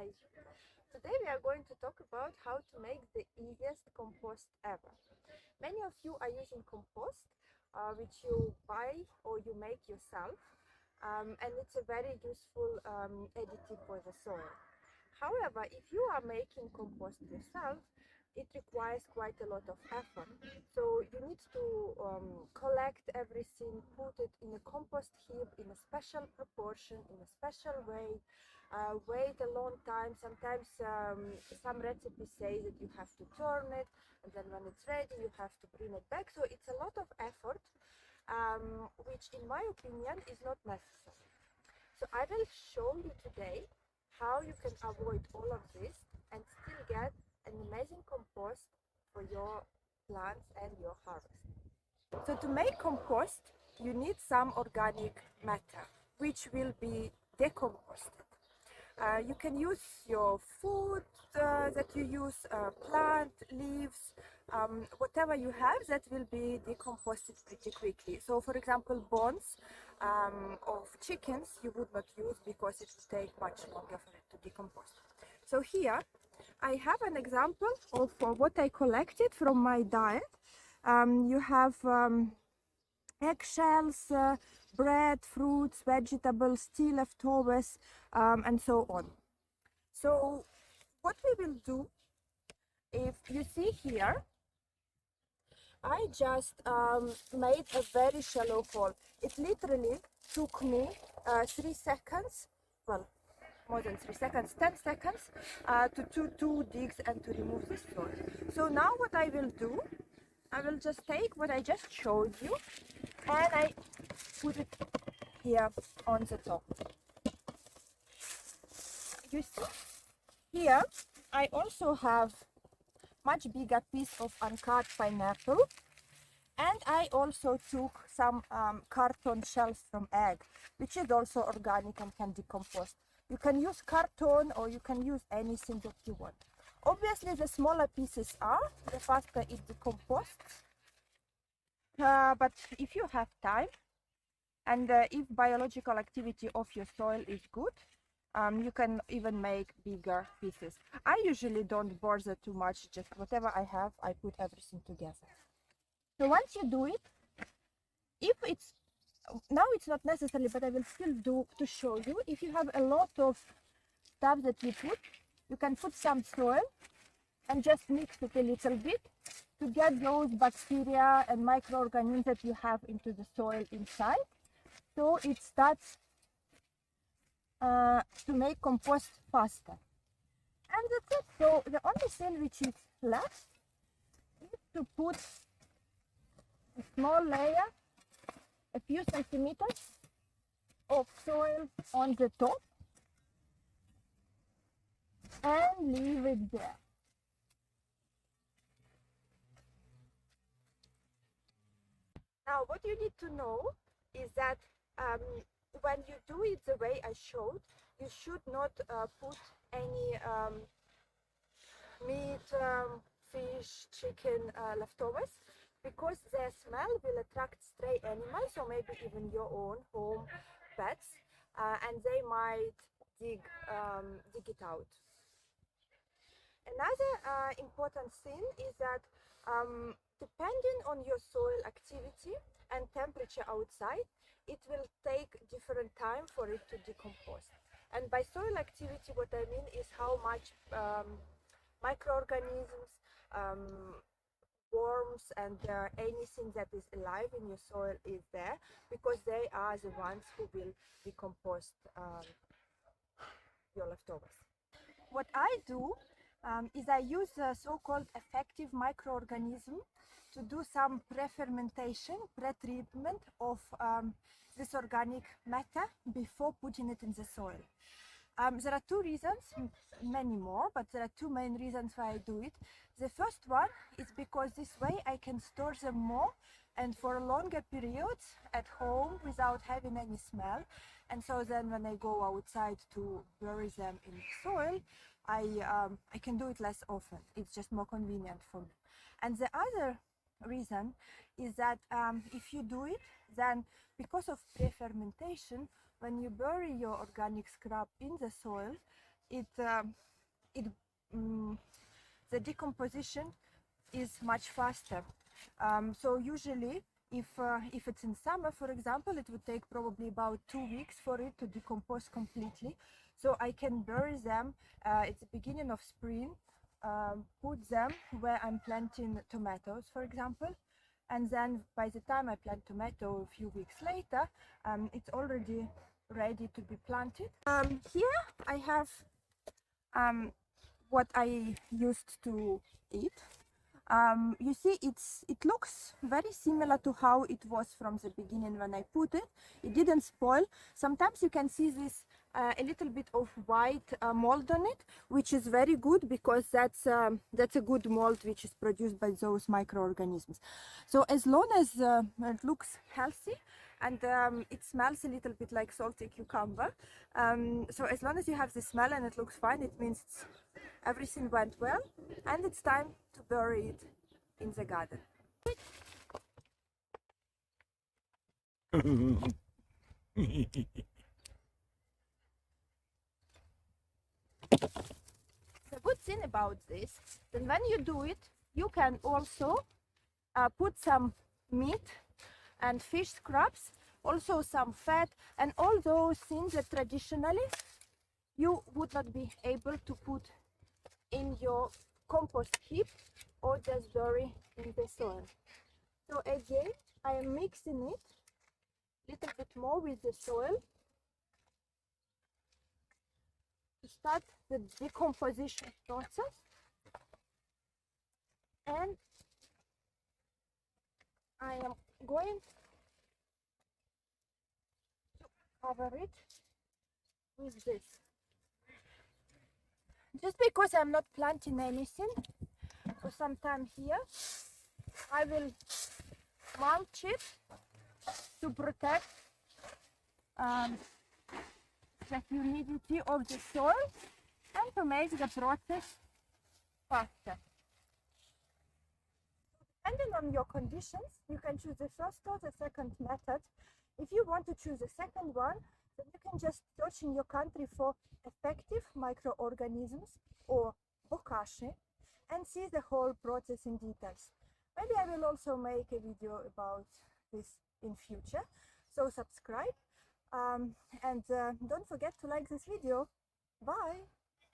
Hi! Today we are going to talk about how to make the easiest compost ever. Many of you are using compost, which you buy or you make yourself, and it's a very useful additive for the soil. However, if you are making compost yourself, it requires quite a lot of effort. So you need to collect everything, put it in a compost heap in a special proportion, in a special way, wait a long time. Sometimes some recipes say that you have to turn it, and then when it's ready, you have to bring it back. So it's a lot of effort, which in my opinion is not necessary. So I will show you today how you can avoid all of this and still get an amazing compost for your plants and your harvest. So to make compost, you need some organic matter, which will be decomposted. You can use your food that you use, plant, leaves, whatever you have that will be decomposted pretty quickly. So for example, bones of chickens you would not use because it would take much longer for it to decompose. So here I have an example of what I collected from my diet. You have eggshells, bread, fruits, vegetables, tea leftovers, and so on. So what we will do, if you see here, I just made a very shallow hole. It literally took me 3 seconds, well, more than 3 seconds, 10 seconds to dig and to remove this soil. So now what I will do, I will just take what I just showed you and I put it here on the top. You see, here I also have much bigger piece of uncut pineapple, and I also took some carton shells from egg, which is also organic and can decompose. You can use carton or you can use anything that you want. Obviously, the smaller pieces are, the faster it decomposes. But if you have time and if biological activity of your soil is good, you can even make bigger pieces. I usually don't bother too much, just whatever I have, I put everything together. So once you do it, if it's, now it's not necessary, but I will still do to show you, if you have a lot of stuff that you put, you can put some soil and just mix it a little bit to get those bacteria and microorganisms that you have into the soil inside. So it starts to make compost faster. And that's it. So the only thing which is left is to put a small layer, a few centimeters of soil on the top and leave it there. Now what you need to know is that when you do it the way I showed, you should not put any meat, fish, chicken leftovers, because their smell will attract stray animals or maybe even your own home pets, and they might dig it out. Another important thing is that depending on your soil activity and temperature outside, it will take different time for it to decompose. And by soil activity, what I mean is how much microorganisms, worms, and anything that is alive in your soil is there, because they are the ones who will decompose your leftovers. What I do is I use a so-called effective microorganism to do some pre-fermentation, pre-treatment of this organic matter before putting it in the soil. There are 2 reasons, many more, but there are 2 main reasons why I do it. The first one is because this way I can store them more and for longer periods at home without having any smell. And so then when I go outside to bury them in soil, I can do it less often. It's just more convenient for me. And the other reason is that if you do it, then because of pre-fermentation, when you bury your organic scrap in the soil, the decomposition is much faster. So usually if it's in summer, for example, it would take probably about 2 weeks for it to decompose completely. So I can bury them at the beginning of spring, put them where I'm planting tomatoes, for example, and then by the time I plant tomato a few weeks later, it's already ready to be planted. Here I have what I used to eat. You see, it looks very similar to how it was from the beginning when I put it. It didn't spoil. Sometimes you can see this a little bit of white mold on it, which is very good because that's a good mold which is produced by those microorganisms. So as long as it looks healthy and it smells a little bit like salty cucumber, so as long as you have the smell and it looks fine, it means everything went well, and it's time to bury it in the garden. The good thing about this, then when you do it, you can also put some meat and fish scraps, also some fat, and all those things that traditionally you would not be able to put in your compost heap or just bury in the soil. So again, I am mixing it a little bit more with the soil to start the decomposition process, and I am going to cover it with this. Just because I'm not planting anything for some time here, I will mulch it to protect the humidity of the soil and to make the process faster. Depending on your conditions, you can choose the first or the second method. If you want to choose the second one, then you can just search in your country for effective microorganisms or bokashi and see the whole process in details. Maybe I will also make a video about this in future, so subscribe and don't forget to like this video. Bye!